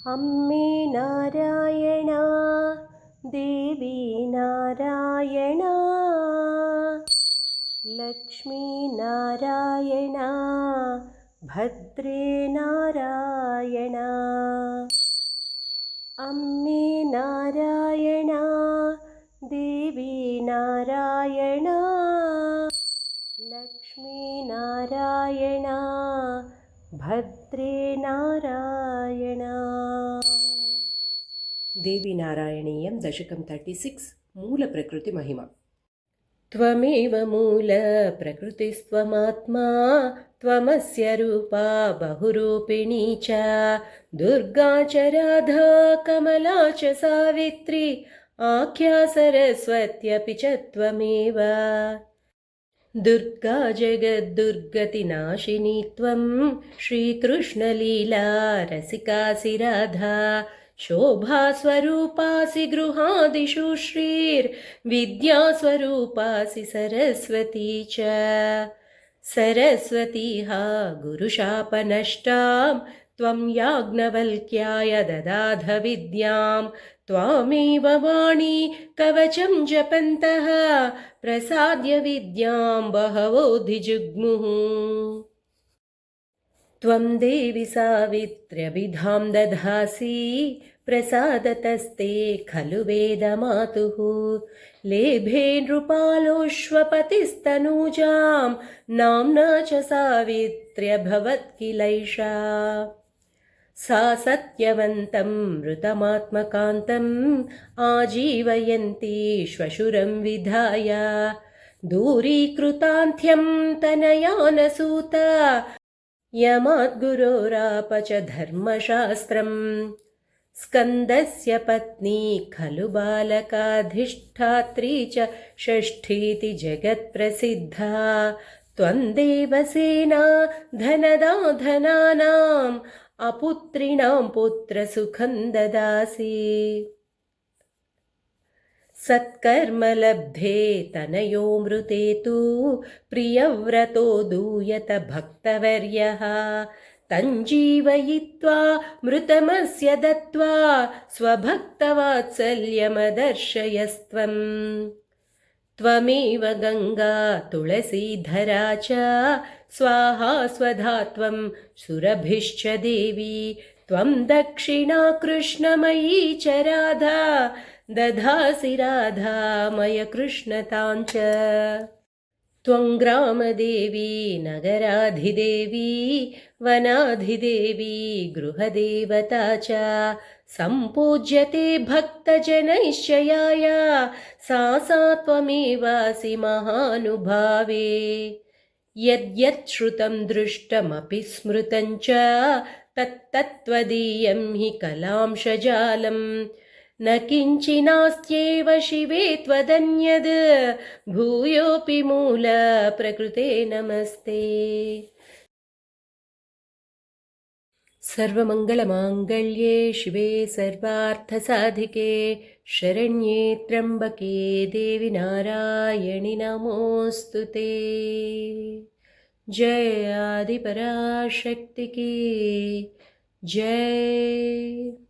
अम्मे नारायणा देवी नारायणा लक्ष्मी नारायणा भद्रे नारायणा अम्मे नारायणा देवी नारायणा लक्ष्मी नारायणा भद्रे नारायणा। देवी नारायणीयं दशकं 36 मूलप्रकृति महिमा। त्वमेव मूलप्रकृतिस्त्वमात्मा त्वमस्य रूपा बहुरूपिणी च दुर्गा च राधा कमला च सावित्री आख्या सरस्वत्यपि च त्वमेव। दुर्गा जगद्दुर्गतिनाशिनी त्वं श्रीकृष्णलीला रसिकासि राधा शोभास्वरूपासि गृहादिषु श्रीर्विद्यास्वरूपासि सरस्वती च। सरस्वती हा गुरुशापनष्टां त्वं याज्ञवल्क्याय ददाध विद्यां त्वामेव वाणी कवचं जपन्तः प्रसाद्य विद्यां बहवोऽधिजुग्मुः। त्वं देवि सावित्र्यभिधां दधासि प्रसादतस्ते खलु वेदमातुः लेभे नृपालोऽश्वपतिस्तनूजां नाम्ना च सावित्र्यभवत् किलैषा। सा सत्यवन्तं मृतमात्मकान्तम् आजीवयन्ती श्वशुरं विधाय दूरीकृतान्त्यं तनयानसूत यमाद्गुरोराप च धर्मशास्त्रम्। स्कन्दस्य पत्नी खलु बालकाधिष्ठात्री च षष्ठीति जगत्प्रसिद्धा त्वं देवसेना धनदा धनानाम् अपुत्रिणां पुत्रसुखं ददासि। सत्कर्मलब्धे तनयो मृते तु प्रियव्रतो दूयत भक्तवर्यः तञ्जीवयित्वा मृतमस्य दत्त्वा स्वभक्तवात्सल्यमदर्शयस्त्वम्। त्वमेव गङ्गा तुलसीधरा च स्वाहा स्वधा त्वं सुरभिश्च देवी त्वं दक्षिणा कृष्णमयी च राधा दधासि राधामय कृष्णतां च। त्वं ग्रामदेवी नगराधिदेवी वनाधिदेवी गृहदेवता च सम्पूज्यते भक्तजनैश्चयाय सा त्वमेवासि महानुभावे। यद्यत् श्रुतं दृष्टमपि स्मृतं च तत्तत्त्वदीयं हि कलांशजालं न किञ्चिनास्त्येव शिवे त्वदन्यद् भूयोऽपि मूलप्रकृते नमस्ते। सर्वमङ्गलमाङ्गल्ये शिवे सर्वार्थसाधिके शरण्ये त्र्यम्बके देवि नारायणि नमोऽस्तु ते। जय आदिपराशक्ति की जय।